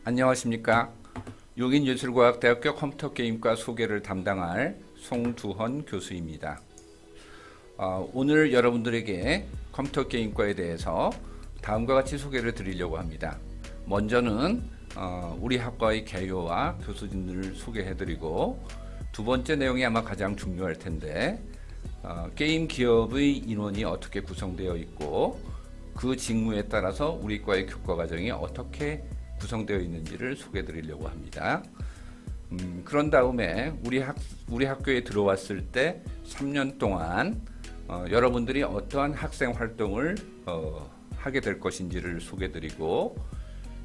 안녕하십니까. 용인예술과학대학교 컴퓨터게임과 소개를 담당할 송두헌 교수입니다. 오늘 여러분들에게 컴퓨터게임과에 대해서 다음과 같이 소개를 드리려고 합니다. 먼저는 우리 학과의 개요와 교수진들을 소개해드리고, 두 번째 내용이 아마 가장 중요할 텐데, 게임 기업의 인원이 어떻게 구성되어 있고 그 직무에 따라서 우리 과의 교과 과정이 어떻게 구성되어 있는지를 소개해 드리려고 합니다. 그런 다음에 우리 학교에 들어왔을 때 3년 동안 여러분들이 어떠한 학생 활동을 하게 될 것인지를 소개해 드리고,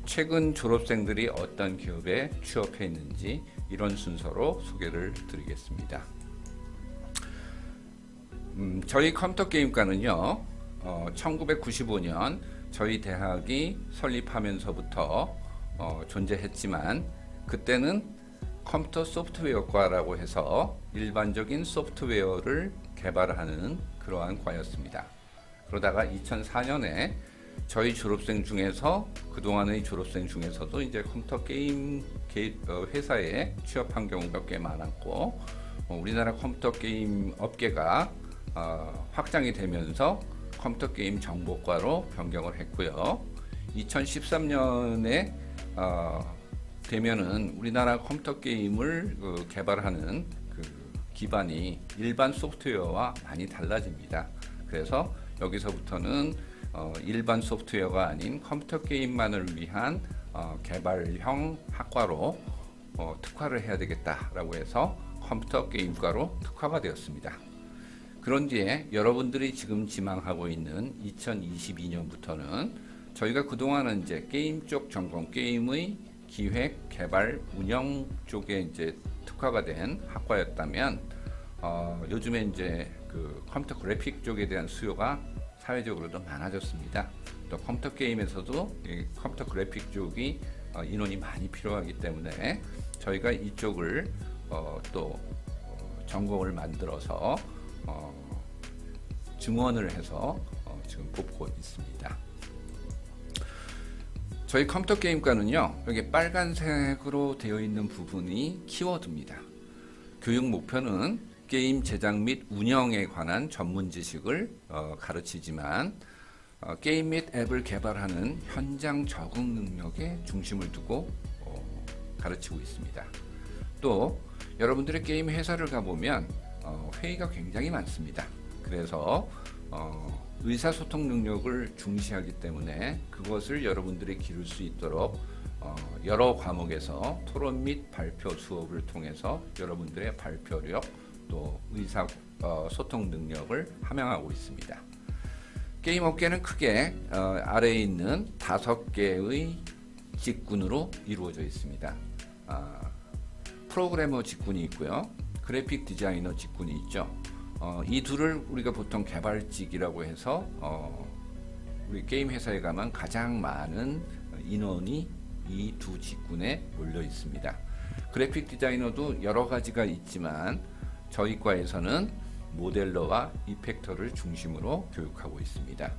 최근 졸업생들이 어떤 기업에 취업해 있는지 이런 순서로 소개를 드리겠습니다. 저희 컴퓨터게임과는요, 1995년 저희 대학이 설립하면서부터 존재했지만, 그때는 컴퓨터 소프트웨어과라고 해서 일반적인 소프트웨어를 개발하는 그러한 과였습니다. 그러다가 2004년에 저희 졸업생 중에서, 그동안의 졸업생 중에서도 이제 컴퓨터 게임 회사에 취업한 경우가 꽤 많았고, 우리나라 컴퓨터 게임 업계가 확장이 되면서 컴퓨터 게임 정보과로 변경을 했고요. 2013년에 되면은 우리나라 컴퓨터 게임을 개발하는 그 기반이 일반 소프트웨어와 많이 달라집니다. 그래서 여기서부터는 일반 소프트웨어가 아닌 컴퓨터 게임만을 위한 개발형 학과로 특화를 해야 되겠다라고 해서 컴퓨터 게임과로 특화가 되었습니다. 그런 뒤에 여러분들이 지금 지망하고 있는 2022년부터는 저희가 그동안은 이제 게임 쪽 전공, 게임의 기획, 개발, 운영 쪽에 이제 특화가 된 학과였다면, 요즘에 이제 그 컴퓨터 그래픽 쪽에 대한 수요가 사회적으로도 많아졌습니다. 또 컴퓨터 게임에서도 컴퓨터 그래픽 쪽이 인원이 많이 필요하기 때문에 저희가 이쪽을 또 전공을 만들어서 증원을 해서 지금 뽑고 있습니다. 저희 컴퓨터 게임과는요, 여기 빨간색으로 되어 있는 부분이 키워드입니다. 교육 목표는 게임 제작 및 운영에 관한 전문 지식을 가르치지만, 게임 및 앱을 개발하는 현장 적응 능력에 중심을 두고 가르치고 있습니다. 또 여러분들의 게임 회사를 가보면 회의가 굉장히 많습니다. 그래서 의사소통 능력을 중시하기 때문에 그것을 여러분들이 기를 수 있도록 여러 과목에서 토론 및 발표 수업을 통해서 여러분들의 발표력, 또 의사소통 능력을 함양하고 있습니다. 게임 업계는 크게 아래에 있는 5개의 직군으로 이루어져 있습니다. 프로그래머 직군이 있고요, 그래픽 디자이너 직군이 있죠. 이 둘을 우리가 보통 개발직이라고 해서 우리 게임 회사에 가면 가장 많은 인원이 이 두 직군에 몰려 있습니다. 그래픽 디자이너도 여러 가지가 있지만 저희 과에서는 모델러와 이펙터를 중심으로 교육하고 있습니다.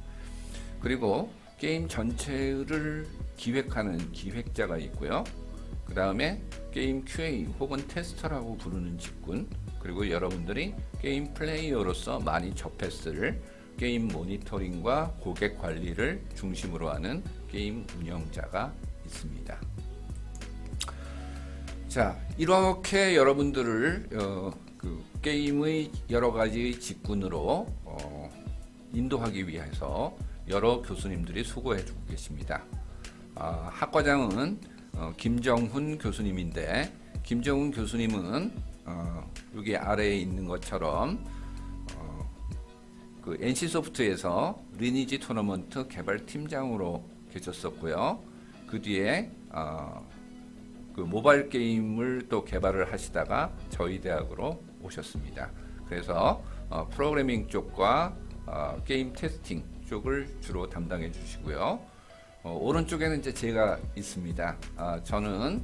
그리고 게임 전체를 기획하는 기획자가 있고요. 그 다음에 게임 QA 혹은 테스터라고 부르는 직군, 그리고 여러분들이 게임 플레이어로서 많이 접했을 게임 모니터링과 고객 관리를 중심으로 하는 게임 운영자가 있습니다. 자, 이렇게 여러분들을 그 게임의 여러 가지 직군으로 인도하기 위해서 여러 교수님들이 수고해주고 계십니다. 학과장은 김정훈 교수님인데, 김정훈 교수님은 여기 아래에 있는 것처럼 그 NC소프트에서 리니지 토너먼트 개발팀장으로 계셨었고요. 그 뒤에 그 모바일 게임을 또 개발을 하시다가 저희 대학으로 오셨습니다. 그래서 프로그래밍 쪽과 게임 테스팅 쪽을 주로 담당해 주시고요. 오른쪽에는 이제 제가 있습니다. 저는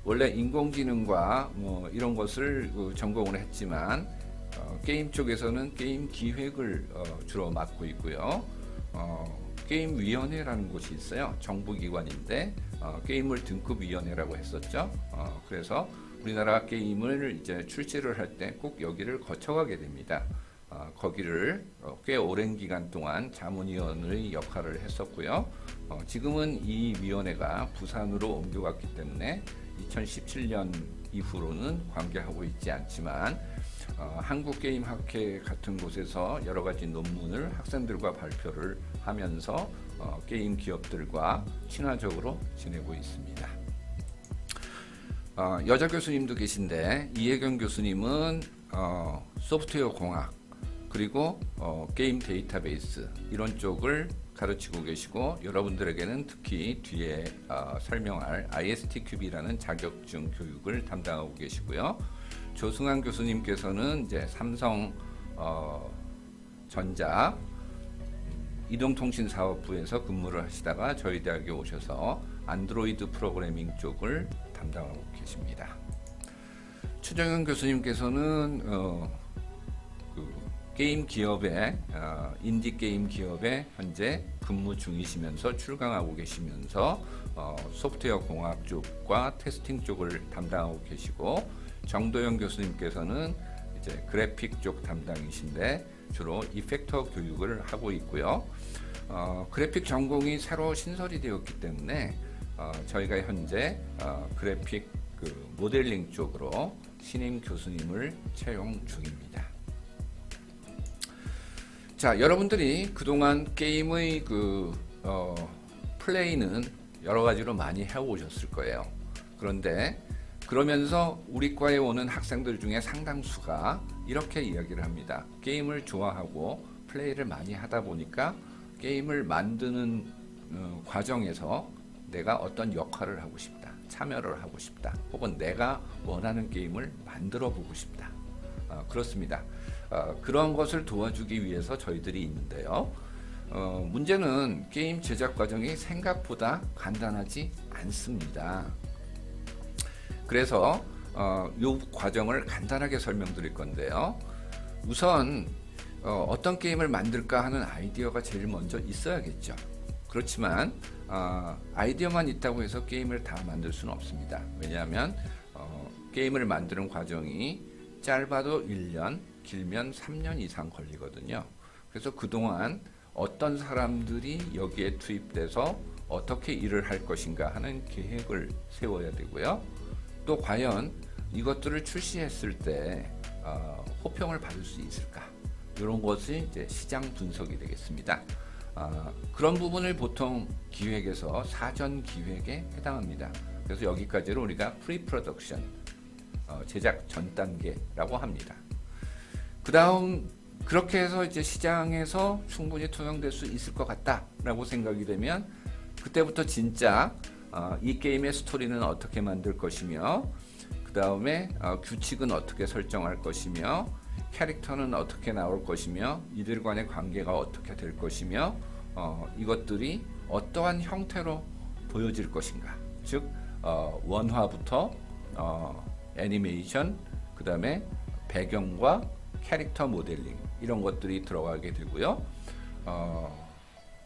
원래 인공지능과 뭐 이런 것을 전공을 했지만 게임 쪽에서는 게임 기획을 주로 맡고 있고요. 게임위원회라는 곳이 있어요. 정부기관인데 게임을 등급위원회라고 했었죠. 그래서 우리나라 게임을 이제 출시를 할 때 꼭 여기를 거쳐가게 됩니다. 거기를 꽤 오랜 기간 동안 자문위원의 역할을 했었고요. 지금은 이 위원회가 부산으로 옮겨갔기 때문에 2017년 이후로는 관계하고 있지 않지만 한국게임학회 같은 곳에서 여러 가지 논문을 학생들과 발표를 하면서 게임 기업들과 친화적으로 지내고 있습니다. 여자 교수님도 계신데 이혜경 교수님은 소프트웨어 공학 그리고 게임 데이터베이스 이런 쪽을 가르치고 계시고 여러분들에게는 특히 뒤에 설명할 ISTQB라는 자격증 교육을 담당하고 계시고요. 조승환 교수님께서는 이제 삼성 전자 이동통신사업부에서 근무를 하시다가 저희 대학에 오셔서 안드로이드 프로그래밍 쪽을 담당하고 계십니다. 추정현 교수님께서는 게임 기업에 인디 게임 기업에 현재 근무 중이시면서 출강하고 계시면서 소프트웨어 공학 쪽과 테스팅 쪽을 담당하고 계시고 정도영 교수님께서는 이제 그래픽 쪽 담당이신데 주로 이펙터 교육을 하고 있고요. 그래픽 전공이 새로 신설이 되었기 때문에 저희가 현재 그래픽 모델링 쪽으로 신임 교수님을 채용 중입니다. 자, 여러분들이 그동안 게임의 플레이는 여러 가지로 많이 해오셨을 거예요. 그런데 그러면서 우리 과에 오는 학생들 중에 상당수가 이렇게 이야기를 합니다. 게임을 좋아하고 플레이를 많이 하다 보니까 게임을 만드는 과정에서 내가 어떤 역할을 하고 싶다, 참여를 하고 싶다, 혹은 내가 원하는 게임을 만들어 보고 싶다. 그렇습니다. 그런 것을 도와주기 위해서 저희들이 있는데요. 문제는 게임 제작 과정이 생각보다 간단하지 않습니다. 그래서 이 과정을 간단하게 설명드릴 건데요. 우선 어떤 게임을 만들까 하는 아이디어가 제일 먼저 있어야겠죠. 그렇지만 아이디어만 있다고 해서 게임을 다 만들 수는 없습니다. 왜냐하면 게임을 만드는 과정이 짧아도 1년, 길면 3년 이상 걸리거든요. 그래서 그동안 어떤 사람들이 여기에 투입돼서 어떻게 일을 할 것인가 하는 계획을 세워야 되고요. 또 과연 이것들을 출시했을 때 호평을 받을 수 있을까? 이런 것이 이제 시장 분석이 되겠습니다. 그런 부분을 보통 기획에서 사전 기획에 해당합니다. 그래서 여기까지를 우리가 프리프로덕션, 제작 전 단계라고 합니다. 그 다음 그렇게 해서 이제 시장에서 충분히 투영될 수 있을 것 같다라고 생각이 되면 그때부터 진짜 이 게임의 스토리는 어떻게 만들 것이며 그 다음에 규칙은 어떻게 설정할 것이며 캐릭터는 어떻게 나올 것이며 이들 간의 관계가 어떻게 될 것이며 이것들이 어떠한 형태로 보여질 것인가, 즉 원화부터 애니메이션, 그 다음에 배경과 캐릭터 모델링 이런 것들이 들어가게 되고요.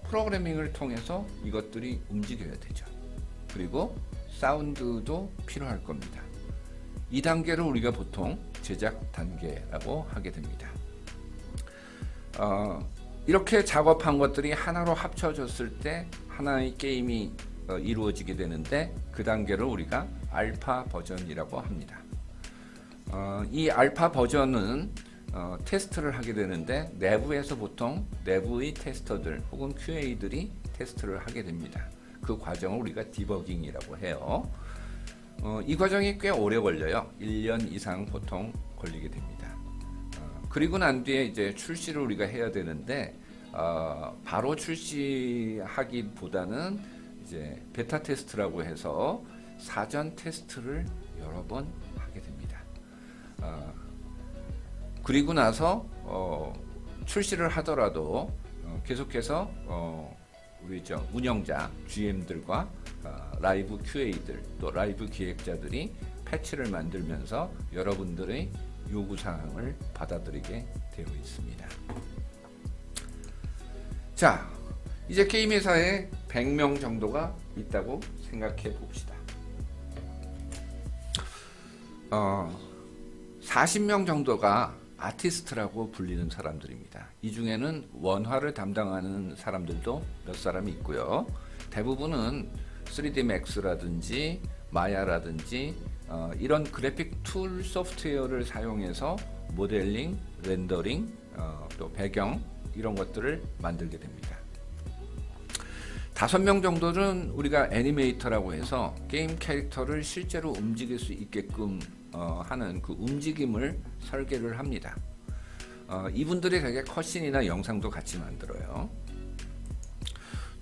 프로그래밍을 통해서 이것들이 움직여야 되죠. 그리고 사운드도 필요할 겁니다. 이 단계를 우리가 보통 제작 단계라고 하게 됩니다. 이렇게 작업한 것들이 하나로 합쳐졌을 때 하나의 게임이 이루어지게 되는데 그 단계를 우리가 알파 버전이라고 합니다. 이 알파 버전은 테스트를 하게 되는데 내부에서 보통 내부의 테스터들 혹은 QA들이 테스트를 하게 됩니다. 그 과정을 우리가 디버깅이라고 해요. 이 과정이 꽤 오래 걸려요. 1년 이상 보통 걸리게 됩니다. 그리고 난 뒤에 이제 출시를 우리가 해야 되는데 바로 출시하기보다는 이제 베타 테스트라고 해서 사전 테스트를 여러 번 하게 됩니다. 그리고 나서 출시를 하더라도 계속해서 우리 운영자 GM들과 라이브 QA들 또 라이브 기획자들이 패치를 만들면서 여러분들의 요구사항을 받아들이게 되어 있습니다. 자, 이제 게임 회사에 100명 정도가 있다고 생각해 봅시다. 40명 정도가 아티스트라고 불리는 사람들입니다. 이 중에는 원화를 담당하는 사람들도 몇 사람이 있고요. 대부분은 3D Max라든지 마야라든지 이런 그래픽 툴 소프트웨어를 사용해서 모델링, 렌더링, 또 배경 이런 것들을 만들게 됩니다. 5명 정도는 우리가 애니메이터라고 해서 게임 캐릭터를 실제로 움직일 수 있게끔 하는 그 움직임을 설계를 합니다. 이분들이 되게 컷신이나 영상도 같이 만들어요.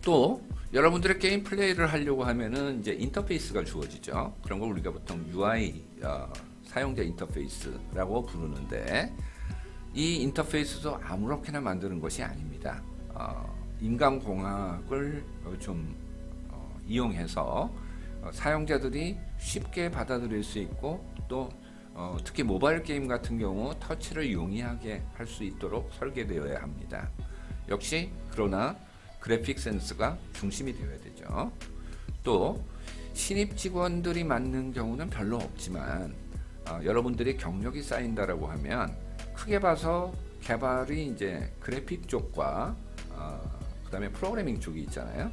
또 여러분들의 게임 플레이를 하려고 하면은 이제 인터페이스가 주어지죠. 그런 걸 우리가 보통 UI 사용자 인터페이스라고 부르는데, 이 인터페이스도 아무렇게나 만드는 것이 아닙니다. 인간공학을 좀 이용해서 사용자들이 쉽게 받아들일 수 있고, 또 특히 모바일 게임 같은 경우 터치를 용이하게 할 수 있도록 설계되어야 합니다. 역시 그러나 그래픽 센스가 중심이 되어야 되죠. 또 신입 직원들이 맡는 경우는 별로 없지만 여러분들이 경력이 쌓인다라고 하면 크게 봐서 개발이 이제 그래픽 쪽과 그다음에 프로그래밍 쪽이 있잖아요.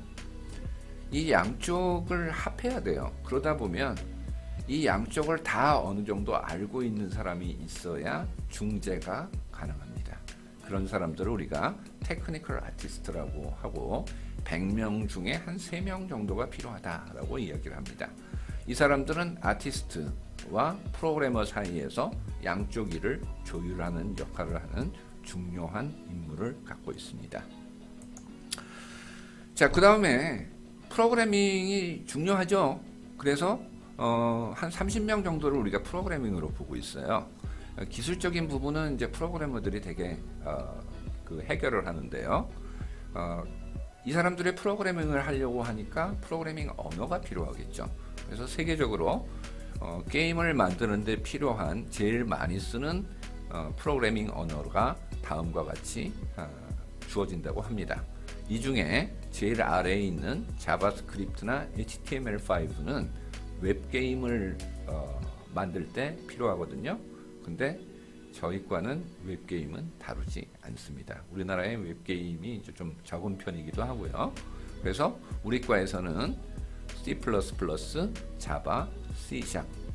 이 양쪽을 합해야 돼요. 그러다 보면 이 양쪽을 다 어느 정도 알고 있는 사람이 있어야 중재가 가능합니다. 그런 사람들을 우리가 테크니컬 아티스트라고 하고 100명 중에 한 3명 정도가 필요하다라고 이야기를 합니다. 이 사람들은 아티스트와 프로그래머 사이에서 양쪽 일을 조율하는 역할을 하는 중요한 임무를 갖고 있습니다. 자, 그 다음에 프로그래밍이 중요하죠. 그래서 한 30명 정도를 우리가 프로그래밍으로 보고 있어요. 기술적인 부분은 이제 프로그래머들이 되게 해결을 하는데요. 이 사람들의 프로그래밍을 하려고 하니까 프로그래밍 언어가 필요하겠죠. 그래서 세계적으로 게임을 만드는데 필요한 제일 많이 쓰는 프로그래밍 언어가 다음과 같이 주어진다고 합니다. 이 중에 제일 아래에 있는 자바스크립트나 HTML5는 웹게임을 만들 때 필요하거든요. 근데 저희 과는 웹게임은 다루지 않습니다. 우리나라의 웹게임이 좀 적은 편이기도 하고요. 그래서 우리 과에서는 C++, 자바, C#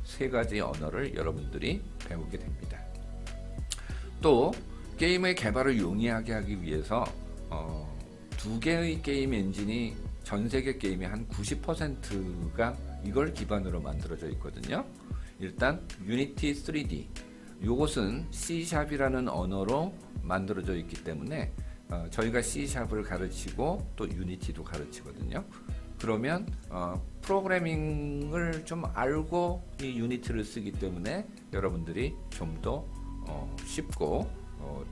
세 가지 언어를 여러분들이 배우게 됩니다. 또 게임의 개발을 용이하게 하기 위해서 두 개의 게임 엔진이 전 세계 게임의 한 90%가 이걸 기반으로 만들어져 있거든요. 일단 유니티 3D, 이것은 C#이라는 언어로 만들어져 있기 때문에 저희가 C#을 가르치고 또 유니티도 가르치거든요. 그러면 프로그래밍을 좀 알고 이 유니티를 쓰기 때문에 여러분들이 좀 더 쉽고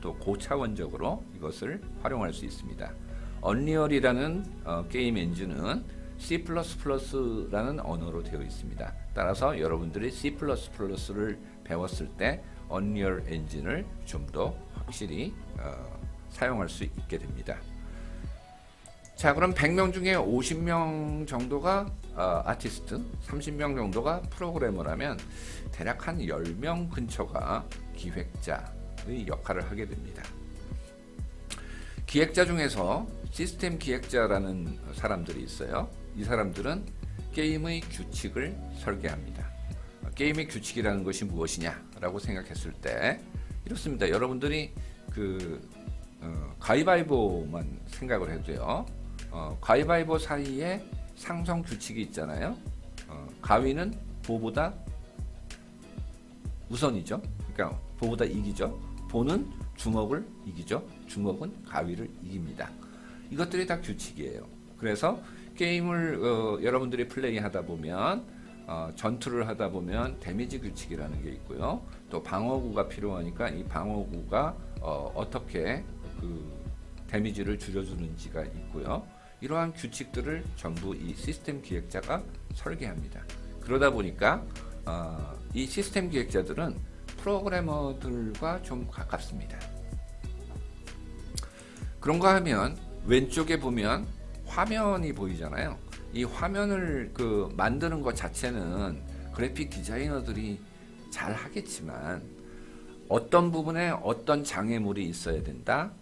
또 고차원적으로 이것을 활용할 수 있습니다. 언리얼이라는 게임 엔진은 C++라는 언어로 되어 있습니다. 따라서 여러분들이 C++를 배웠을 때 언리얼 엔진을 좀 더 확실히 사용할 수 있게 됩니다. 자, 그럼 100명 중에 50명 정도가 아티스트, 30명 정도가 프로그래머라면 대략 한 10명 근처가 기획자의 역할을 하게 됩니다. 기획자 중에서 시스템 기획자라는 사람들이 있어요. 이 사람들은 게임의 규칙을 설계합니다. 게임의 규칙이라는 것이 무엇이냐라고 생각했을 때 이렇습니다. 여러분들이 가위바위보만 생각을 해도요. 가위바위보 사이에 상성 규칙이 있잖아요. 가위는 보보다 우선이죠. 그러니까 보보다 이기죠. 보는 주먹을 이기죠. 주먹은 가위를 이깁니다. 이것들이 다 규칙이에요. 그래서 게임을 여러분들이 플레이하다 보면 전투를 하다 보면 데미지 규칙이라는 게 있고요. 또 방어구가 필요하니까 이 방어구가 어떻게 데미지를 줄여주는지가 있고요. 이러한 규칙들을 전부 이 시스템 기획자가 설계합니다. 그러다 보니까 이 시스템 기획자들은 프로그래머들과 좀 가깝습가 하면 왼쪽에 보면 화면이 보이잖아요. 이 화면을 만드는 것 자체는 그래픽 디자이너들이 잘 하겠지만 어떤 부분에 어떤 장애물이 있어야 된다,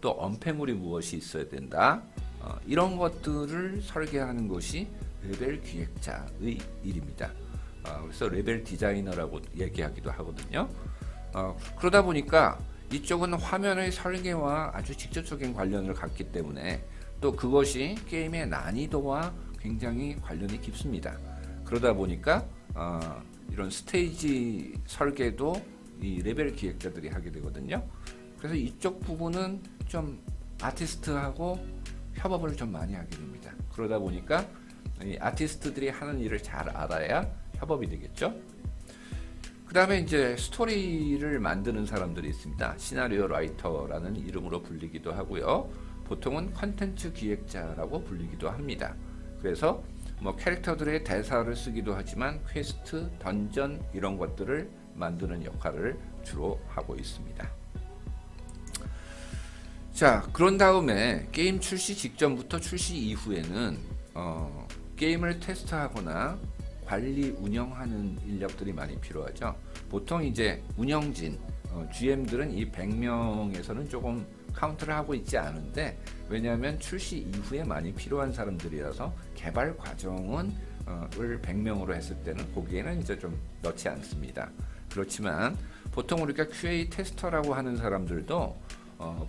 또 언패물이 무엇이 있어야 된다, 이런 것들을 설계하는 것이 레벨 기획자의 일입니다. 그래서 레벨 디자이너라고 얘기하기도 하거든요. 그러다 보니까 이쪽은 화면의 설계와 아주 직접적인 관련을 갖기 때문에 또 그것이 게임의 난이도와 굉장히 관련이 깊습니다. 그러다 보니까 이런 스테이지 설계도 이 레벨 기획자들이 하게 되거든요. 그래서 이쪽 부분은 좀 아티스트하고 협업을 좀 많이 하게 됩니다. 그러다 보니까 이 아티스트들이 하는 일을 잘 알아야 협업이 되겠죠. 그 다음에 이제 스토리를 만드는 사람들이 있습니다. 시나리오 라이터라는 이름으로 불리기도 하고요. 보통은 컨텐츠 기획자라고 불리기도 합니다. 그래서 뭐 캐릭터들의 대사를 쓰기도 하지만 퀘스트, 던전 이런 것들을 만드는 역할을 주로 하고 있습니다. 자, 그런 다음에 게임 출시 직전부터 출시 이후에는 게임을 테스트하거나 관리 운영하는 인력들이 많이 필요하죠. 보통 이제 운영진, GM들은 이 100명에서는 조금 카운트를 하고 있지 않은데, 왜냐하면 출시 이후에 많이 필요한 사람들이라서 개발 과정은 을 100명으로 했을 때는 거기에는 이제 좀 넣지 않습니다. 그렇지만 보통 우리가 QA 테스터라고 하는 사람들도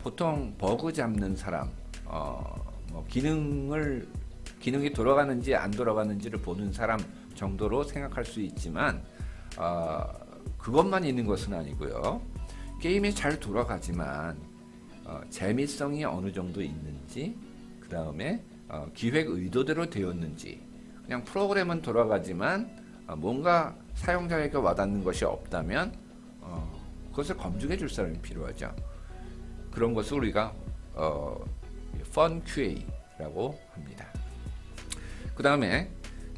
보통 버그 잡는 사람, 뭐 기능이 돌아가는지 안 돌아가는지를 보는 사람 정도로 생각할 수 있지만 그것만 있는 것은 아니고요. 게임이 잘 돌아가지만 재미성이 어느 정도 있는지, 그 다음에 기획 의도대로 되었는지, 그냥 프로그램은 돌아가지만 뭔가 사용자에게 와닿는 것이 없다면 그것을 검증해 줄 사람이 필요하죠. 그런 것을 우리가 Fun QA라고 합니다. 그 다음에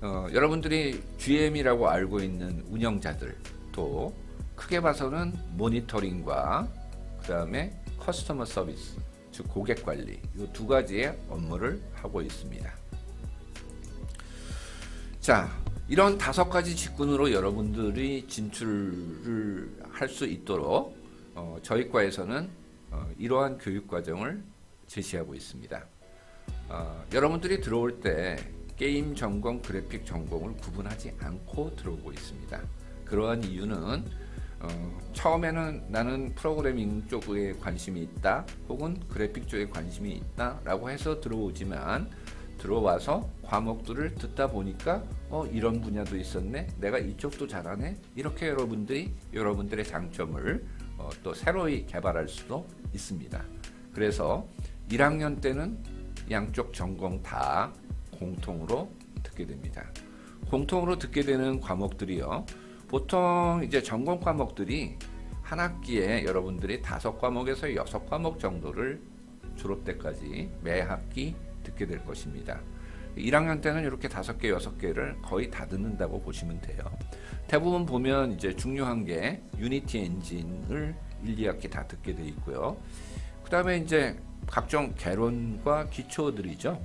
여러분들이 GM이라고 알고 있는 운영자들도 크게 봐서는 모니터링과 그 다음에 커스터머 서비스, 즉 고객 관리, 이 두 가지의 업무를 하고 있습니다. 자, 이런 5가지 직군으로 여러분들이 진출을 할 수 있도록 저희 과에서는 이러한 교육 과정을 제시하고 있습니다. 여러분들이 들어올 때 게임 전공, 그래픽 전공을 구분하지 않고 들어오고 있습니다. 그러한 이유는 처음에는 나는 프로그래밍 쪽에 관심이 있다, 혹은 그래픽 쪽에 관심이 있다 라고 해서 들어오지만, 들어와서 과목들을 듣다 보니까 이런 분야도 있었네, 내가 이쪽도 잘하네, 이렇게 여러분들의 장점을 또 새로이 개발할 수도 있습니다. 그래서 1학년 때는 양쪽 전공 다 공통으로 듣게 됩니다. 공통으로 듣게 되는 과목들이요, 보통 이제 전공 과목들이 한 학기에 여러분들이 5과목에서 6과목 정도를 졸업 때까지 매 학기 듣게 될 것입니다. 1학년 때는 이렇게 5개, 6개를 거의 다 듣는다고 보시면 돼요. 대부분 보면 이제 중요한 게 유니티 엔진을 1, 2학기 다 듣게 돼 있고요. 그 다음에 이제 각종 개론과 기초들이죠.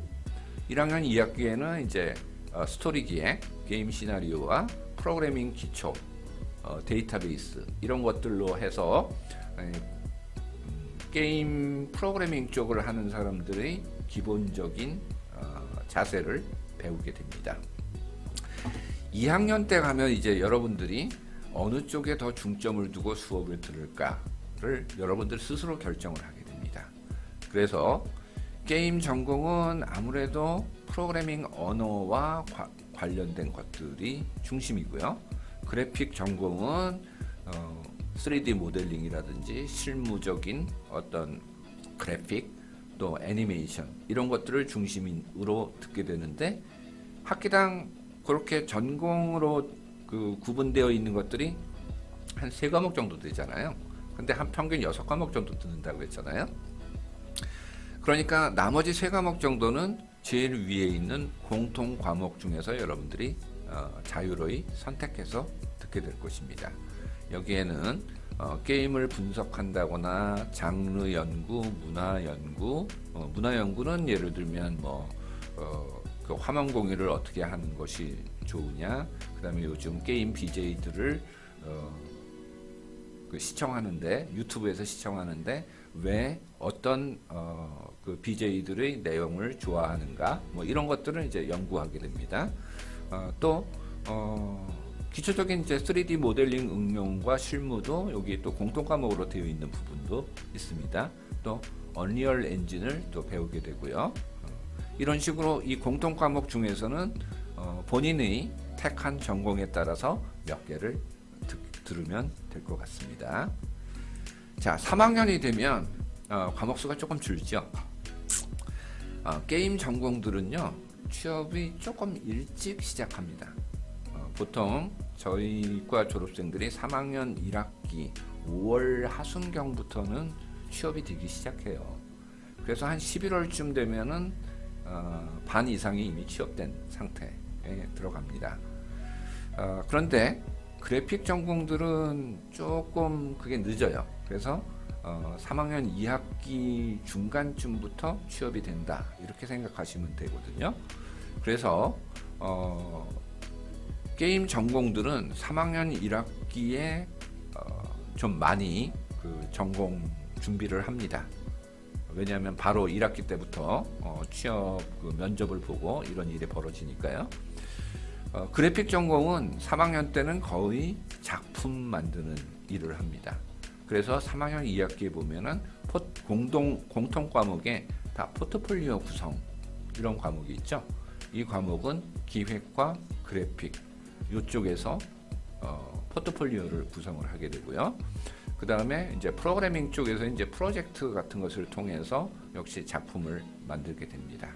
1학년 2학기에는 이제 스토리 기획, 게임 시나리오와 프로그래밍 기초, 데이터베이스 이런 것들로 해서 게임 프로그래밍 쪽을 하는 사람들의 기본적인 자세를 배우게 됩니다. 2학년 때 가면 이제 여러분들이 어느 쪽에 더 중점을 두고 수업을 들을까를 여러분들 스스로 결정을 하게 됩니다. 그래서 게임 전공은 아무래도 프로그래밍 언어와 관련된 것들이 중심이고요. 그래픽 전공은 3D 모델링이라든지 실무적인 어떤 그래픽, 또 애니메이션 이런 것들을 중심으로 듣게 되는데, 학기당 그렇게 전공으로 구분되어 있는 것들이 한 3과목 정도 되잖아요. 근데 한 평균 6과목 정도 듣는다고 했잖아요. 그러니까 나머지 3과목 정도는 제일 위에 있는 공통 과목 중에서 여러분들이 자유로이 선택해서 듣게 될 것입니다. 여기에는 게임을 분석한다거나 장르 연구, 문화 연구, 문화 연구는 예를 들면 뭐 그 화면 공유를 어떻게 하는 것이 좋으냐, 그 다음에 요즘 게임 BJ들을 그 시청하는데, 유튜브에서 시청하는데 왜 어떤 그 BJ들의 내용을 좋아하는가, 뭐 이런 것들을 이제 연구하게 됩니다. 또 기초적인 이제 3D 모델링 응용과 실무도 여기 또 공통 과목으로 되어 있는 부분도 있습니다. 또 언리얼 엔진을 또 배우게 되고요. 이런 식으로 이 공통 과목 중에서는 본인의 택한 전공에 따라서 몇 개를 들으면 될 것 같습니다. 자, 3학년이 되면 과목 수가 조금 줄죠. 게임 전공들은요, 취업이 조금 일찍 시작합니다. 보통 저희과 졸업생들이 3학년 1학기 5월 하순경부터는 취업이 되기 시작해요. 그래서 한 11월쯤 되면은 반 이상이 이미 취업된 상태에 들어갑니다. 그런데 그래픽 전공들은 조금 그게 늦어요. 그래서 3학년 2학기 중간쯤부터 취업이 된다, 이렇게 생각하시면 되거든요. 그래서 게임 전공들은 3학년 1학기에 좀 많이 그 전공 준비를 합니다. 왜냐하면 바로 1학기 때부터 취업 그 면접을 보고 이런 일이 벌어지니까요. 그래픽 전공은 3학년 때는 거의 작품 만드는 일을 합니다. 그래서 3학년 2학기에 보면은 공통 과목에 다 포트폴리오 구성, 이런 과목이 있죠. 이 과목은 기획과 그래픽 이쪽에서 포트폴리오를 구성을 하게 되고요. 그 다음에 이제 프로그래밍 쪽에서 이제 프로젝트 같은 것을 통해서 역시 작품을 만들게 됩니다.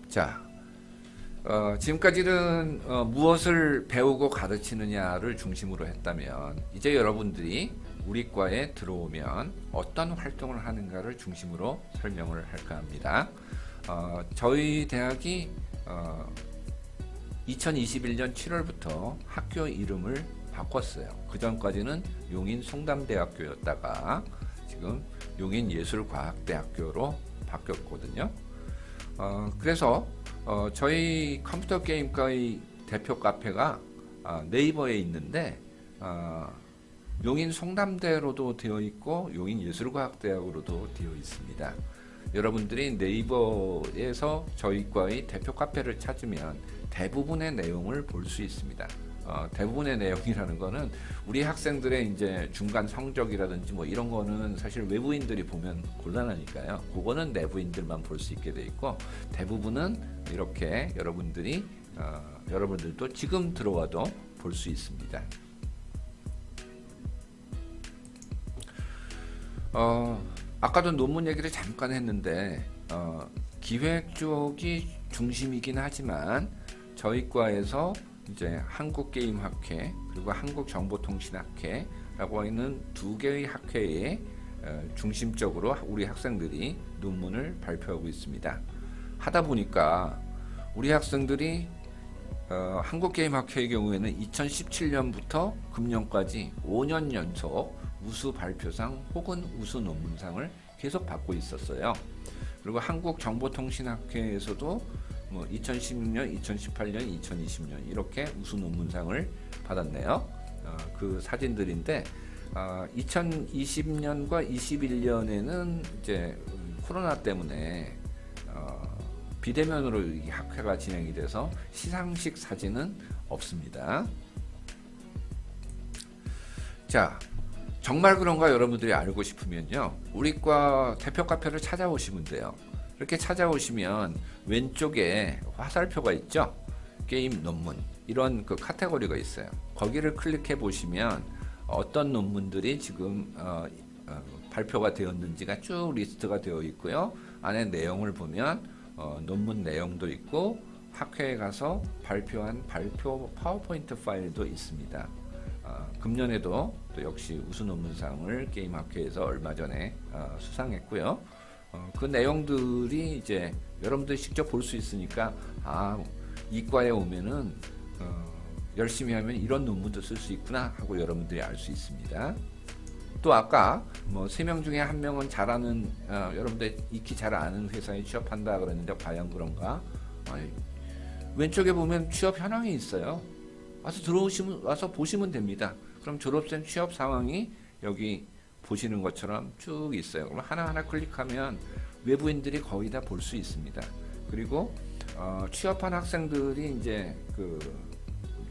자, 지금까지는 무엇을 배우고 가르치느냐를 중심으로 했다면, 이제 여러분들이 우리 과에 들어오면 어떤 활동을 하는가를 중심으로 설명을 할까 합니다. 저희 대학이 2021년 7월부터 학교 이름을 바꿨어요. 그 전까지는 용인 송담대학교였다가 지금 용인예술과학대학교로 바뀌었거든요. 그래서 저희 컴퓨터 게임과의 대표 카페가 네이버에 있는데 용인 송담대로도 되어 있고 용인예술과학대학으로도 되어 있습니다. 여러분들이 네이버에서 저희 과의 대표 카페를 찾으면 대부분의 내용을 볼 수 있습니다. 대부분의 내용이라는 거는 우리 학생들의 이제 중간 성적이라든지 뭐 이런 거는 사실 외부인들이 보면 곤란하니까요. 그거는 내부인들만 볼 수 있게 돼 있고, 대부분은 이렇게 여러분들도 지금 들어와도 볼 수 있습니다. 아까도 논문 얘기를 잠깐 했는데 기획 쪽이 중심이긴 하지만 저희 과에서 이제 한국게임학회 그리고 한국정보통신학회라고 있는 두 개의 학회에 중심적으로 우리 학생들이 논문을 발표하고 있습니다. 하다 보니까 우리 학생들이 한국게임학회의 경우에는 2017년부터 금년까지 5년 연속 우수 발표상 혹은 우수 논문상을 계속 받고 있었어요. 그리고 한국정보통신학회에서도 뭐 2016년, 2018년, 2020년 이렇게 우수 논문상을 받았네요. 그 사진들인데 2020년과 21년에는 이제 코로나 때문에 비대면으로 이 학회가 진행이 돼서 시상식 사진은 없습니다. 자, 정말 그런가 여러분들이 알고 싶으면요, 우리과 대표 카페를 찾아오시면 돼요. 이렇게 찾아오시면 왼쪽에 화살표가 있죠. 게임 논문 이런 그 카테고리가 있어요. 거기를 클릭해 보시면 어떤 논문들이 지금 발표가 되었는지가 쭉 리스트가 되어 있고요. 안에 내용을 보면 논문 내용도 있고 학회에 가서 발표한 발표 파워포인트 파일도 있습니다. 금년에도 또 역시 우수 논문상을 게임학회에서 얼마 전에 수상했고요. 그 내용들이 이제 여러분들이 직접 볼 수 있으니까 이과에 오면은 열심히 하면 이런 논문도 쓸 수 있구나 하고 여러분들이 알 수 있습니다. 또 아까 뭐 3명 중에 1명은 잘하는 여러분들 익히 잘 아는 회사에 취업한다 그랬는데 과연 그런가? 아니, 왼쪽에 보면 취업 현황이 있어요. 와서 보시면 됩니다. 그럼 졸업생 취업 상황이 여기 보시는 것처럼 쭉 있어요. 그럼 하나하나 클릭하면 외부인들이 거의 다 볼 수 있습니다. 그리고 취업한 학생들이 이제 그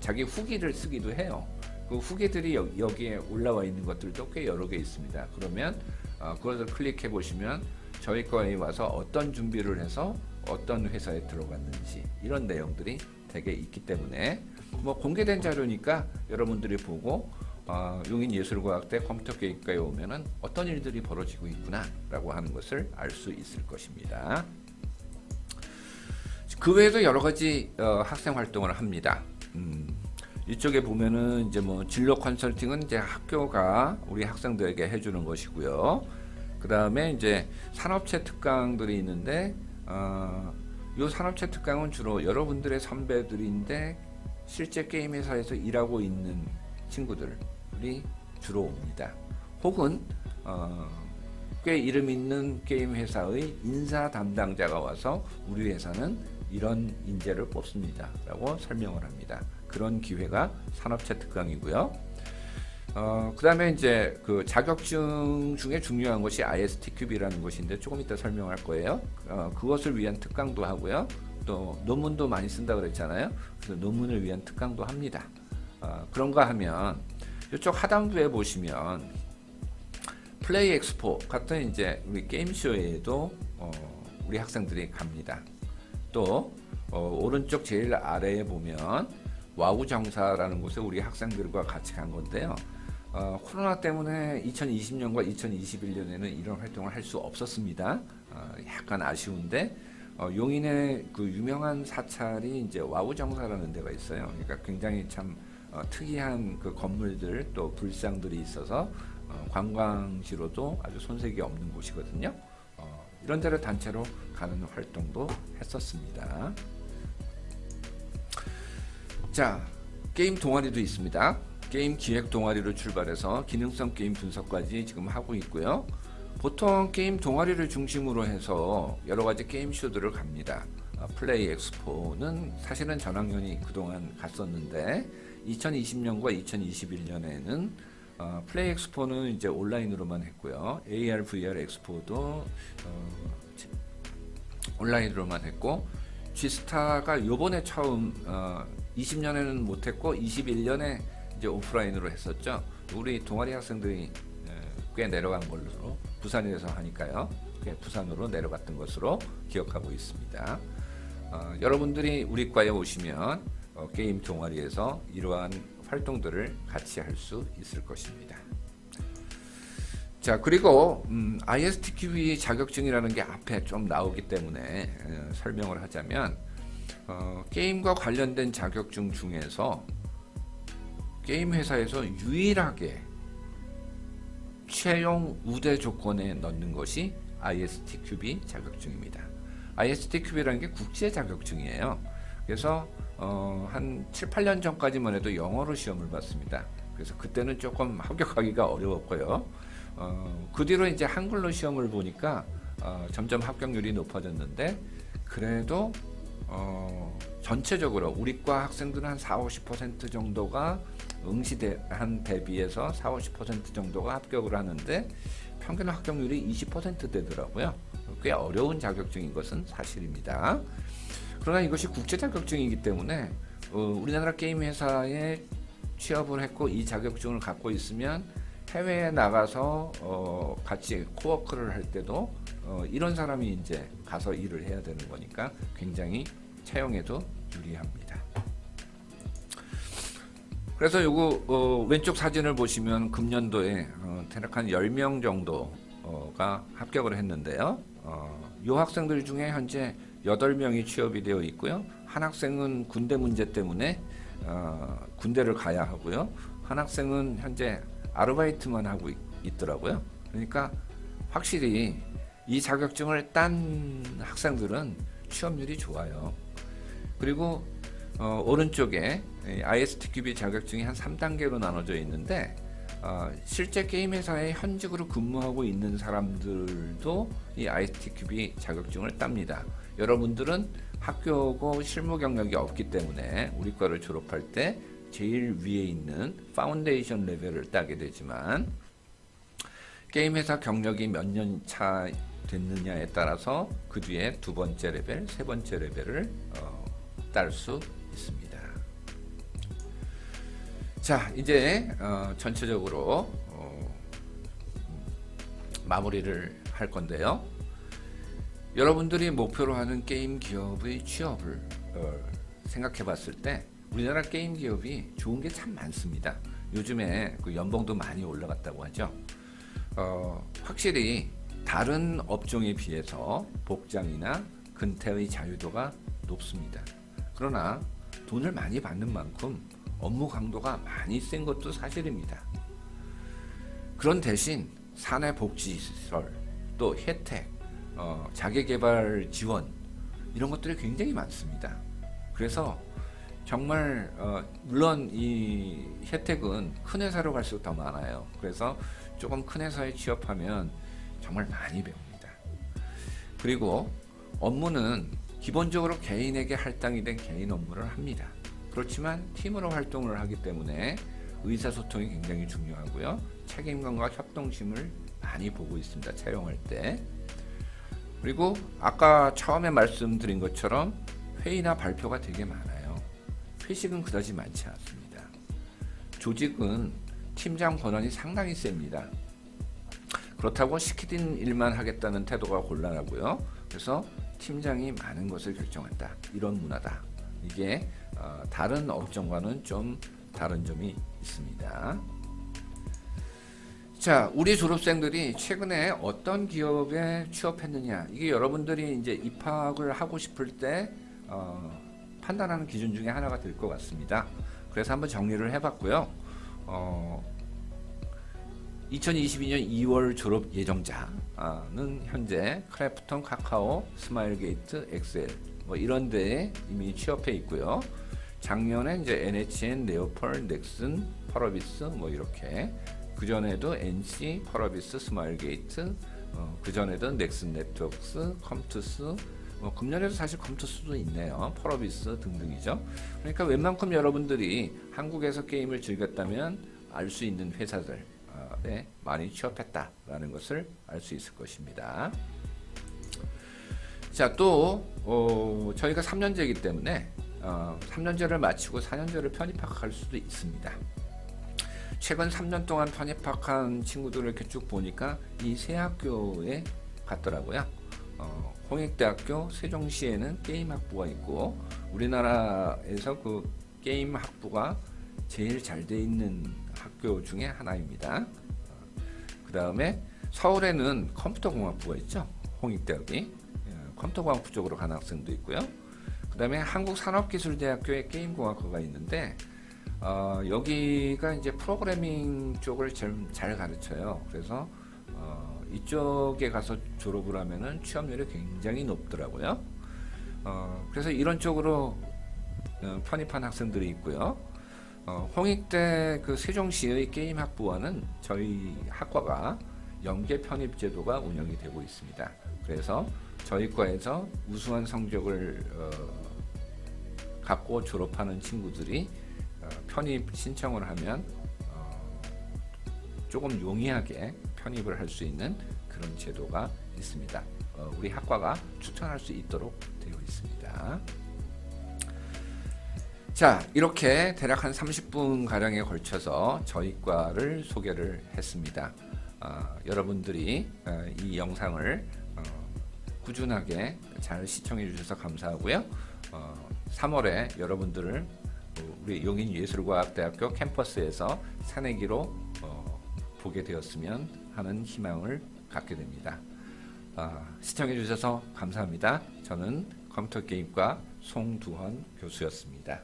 자기 후기를 쓰기도 해요. 그 후기들이 여기에 올라와 있는 것들도 꽤 여러 개 있습니다. 그러면 그것을 클릭해 보시면 저희 거에 와서 어떤 준비를 해서 어떤 회사에 들어갔는지 이런 내용들이 되게 있기 때문에 뭐 공개된 자료니까 여러분들이 보고 용인예술과학대 컴퓨터교육과에 오면은 어떤 일들이 벌어지고 있구나 라고 하는 것을 알 수 있을 것입니다. 그 외에도 여러 가지 학생 활동을 합니다. 이쪽에 보면은 이제 뭐 진로 컨설팅은 이제 학교가 우리 학생들에게 해주는 것이고요. 그 다음에 이제 산업체 특강들이 있는데, 이 산업체 특강은 주로 여러분들의 선배들인데 실제 게임 회사에서 일하고 있는 친구들이 주로 옵니다. 혹은 꽤 이름 있는 게임 회사의 인사 담당자가 와서 우리 회사는 이런 인재를 뽑습니다 라고 설명을 합니다. 그런 기회가 산업체 특강이고요. 그 다음에 이제 그 자격증 중에 중요한 것이 ISTQB라는 것인데 조금 이따 설명할 거예요. 그것을 위한 특강도 하고요. 또 논문도 많이 쓴다 그랬잖아요. 그래서 논문을 위한 특강도 합니다. 그런가 하면 이쪽 하단부에 보시면 플레이 엑스포 같은 이제 우리 게임쇼에도 우리 학생들이 갑니다. 또 오른쪽 제일 아래에 보면 와우 정사라는 곳에 우리 학생들과 같이 간 건데요. 코로나 때문에 2020년과 2021년에는 이런 활동을 할 수 없었습니다. 약간 아쉬운데 용인에 그 유명한 사찰이 이제 와우 정사라는 데가 있어요. 그러니까 굉장히 참 특이한 그 건물들 또 불상들이 있어서 관광지로도 아주 손색이 없는 곳이거든요. 이런 데를 단체로 가는 활동도 했었습니다. 자, 게임 동아리도 있습니다. 게임 기획 동아리로 출발해서 기능성 게임 분석까지 지금 하고 있고요. 보통 게임 동아리를 중심으로 해서 여러 가지 게임 쇼들을 갑니다. 플레이 엑스포는 사실은 전학년이 그동안 갔었는데 2020년과 2021년에는 플레이 엑스포는 이제 온라인으로만 했고요. AR, VR 엑스포도 온라인으로만 했고 G스타가 요번에 처음 20년에는 못했고 21년에 이제 오프라인으로 했었죠. 우리 동아리 학생들이 꽤 내려간 걸로 부산에서 하니까요. 꽤 부산으로 내려갔던 것으로 기억하고 있습니다. 여러분들이 우리 과에 오시면 게임 동아리에서 이러한 활동들을 같이 할 수 있을 것입니다. 자, 그리고 ISTQB 자격증이라는 게 앞에 좀 나오기 때문에 설명을 하자면 게임과 관련된 자격증 중에서 게임 회사에서 유일하게 채용 우대 조건에 넣는 것이 ISTQB 자격증입니다. ISTQB라는 게 국제 자격증이에요. 그래서 한 7, 8년 전까지만 해도 영어로 시험을 봤습니다. 그래서 그때는 조금 합격하기가 어려웠고요. 그 뒤로 이제 한글로 시험을 보니까 점점 합격률이 높아졌는데 그래도 전체적으로 우리과 학생들은 한 40-50% 정도가 응시한 대비해서 40-50% 정도가 합격을 하는데 평균 합격률이 20% 되더라고요. 꽤 어려운 자격증인 것은 사실입니다. 그러나 이것이 국제 자격증이기 때문에 우리나라 게임 회사에 취업을 했고 이 자격증을 갖고 있으면 해외에 나가서 같이 코워크를 할 때도 이런 사람이 이제 가서 일을 해야 되는 거니까 굉장히 채용에도 유리합니다. 그래서 요거 왼쪽 사진을 보시면 금년도에 대략 한 10명 정도가 합격을 했는데요. 이 학생들 중에 현재 8명이 취업이 되어 있고요. 한 학생은 군대 문제 때문에 군대를 가야 하고요. 한 학생은 현재 아르바이트만 하고 있더라고요. 그러니까 확실히 이 자격증을 딴 학생들은 취업률이 좋아요. 그리고 오른쪽에 ISTQB 자격증이 한 3단계로 나눠져 있는데 실제 게임 회사에 현직으로 근무하고 있는 사람들도 이 ITQB 자격증을 땁니다. 여러분들은 학교고 실무 경력이 없기 때문에 우리 과를 졸업할 때 제일 위에 있는 파운데이션 레벨을 따게 되지만, 게임 회사 경력이 몇 년 차 됐느냐에 따라서 그 뒤에 두 번째 레벨, 세 번째 레벨을 딸 수 있습니다. 자, 이제 전체적으로 마무리를 할 건데요. 여러분들이 목표로 하는 게임 기업의 취업을 생각해 봤을 때 우리나라 게임 기업이 좋은 게 참 많습니다. 요즘에 그 연봉도 많이 올라갔다고 하죠. 확실히 다른 업종에 비해서 복장이나 근태의 자유도가 높습니다. 그러나 돈을 많이 받는 만큼 업무 강도가 많이 센 것도 사실입니다. 그런 대신 사내 복지시설, 또 혜택, 자기개발 지원, 이런 것들이 굉장히 많습니다. 그래서 정말 물론 이 혜택은 큰 회사로 갈수록 더 많아요. 그래서 조금 큰 회사에 취업하면 정말 많이 배웁니다. 그리고 업무는 기본적으로 개인에게 할당이 된 개인 업무를 합니다. 그렇지만 팀으로 활동을 하기 때문에 의사소통이 굉장히 중요하고요. 책임감과 협동심을 많이 보고 있습니다. 채용할 때. 그리고 아까 처음에 말씀드린 것처럼 회의나 발표가 되게 많아요. 회식은 그다지 많지 않습니다. 조직은 팀장 권한이 상당히 셉니다. 그렇다고 시키는 일만 하겠다는 태도가 곤란하고요. 그래서 팀장이 많은 것을 결정한다. 이런 문화다. 이게 다른 업종과는 좀 다른 점이 있습니다. 자, 우리 졸업생들이 최근에 어떤 기업에 취업했느냐, 이게 여러분들이 이제 입학을 하고 싶을 때 판단하는 기준 중에 하나가 될 것 같습니다. 그래서 한번 정리를 해봤고요. 2022년 2월 졸업 예정자는 현재 크래프톤, 카카오, 스마일게이트, 엑셀 뭐 이런 데에 이미 취업해 있고요. 작년에 이제 NHN, 네오펄, 넥슨, 펄어비스 뭐 이렇게, 그 전에도 NC, 펄어비스, 스마일게이트, 그 전에도 넥슨 네트워크스, 컴투스, 금년에도 사실 컴투스도 있네요. 펄어비스 등등이죠. 그러니까 웬만큼 여러분들이 한국에서 게임을 즐겼다면 알 수 있는 회사들 많이 취업했다라는 것을 알 수 있을 것입니다. 자, 또 저희가 3년제이기 때문에 3년제를 마치고 4년제를 편입학할 수도 있습니다. 최근 3년 동안 편입학한 친구들을 이렇게 쭉 보니까 이 세 학교에 갔더라고요. 홍익대학교 세종시에는 게임 학부가 있고, 우리나라에서 그 게임 학부가 제일 잘 돼 있는 학교 중에 하나입니다. 그 다음에 서울에는 컴퓨터공학부가 있죠. 홍익대학이 컴퓨터공학부 쪽으로 가는 학생도 있고요. 그 다음에 한국산업기술대학교에 게임공학과가 있는데 여기가 이제 프로그래밍 쪽을 잘 가르쳐요. 그래서 이쪽에 가서 졸업을 하면은 취업률이 굉장히 높더라고요. 그래서 이런 쪽으로 편입한 학생들이 있고요. 홍익대 그 세종시의 게임 학부와는 저희 학과가 연계 편입 제도가 운영이 되고 있습니다. 그래서 저희 과에서 우수한 성적을 갖고 졸업하는 친구들이 편입 신청을 하면 조금 용이하게 편입을 할 수 있는 그런 제도가 있습니다. 우리 학과가 추천할 수 있도록 되어 있습니다. 자, 이렇게 대략 한 30분 가량에 걸쳐서 저희 과를 소개를 했습니다. 여러분들이 이 영상을 꾸준하게 잘 시청해 주셔서 감사하고요. 3월에 여러분들을 우리 용인예술과학대학교 캠퍼스에서 새내기로 보게 되었으면 하는 희망을 갖게 됩니다. 시청해 주셔서 감사합니다. 저는 컴퓨터게임과 송두헌 교수였습니다.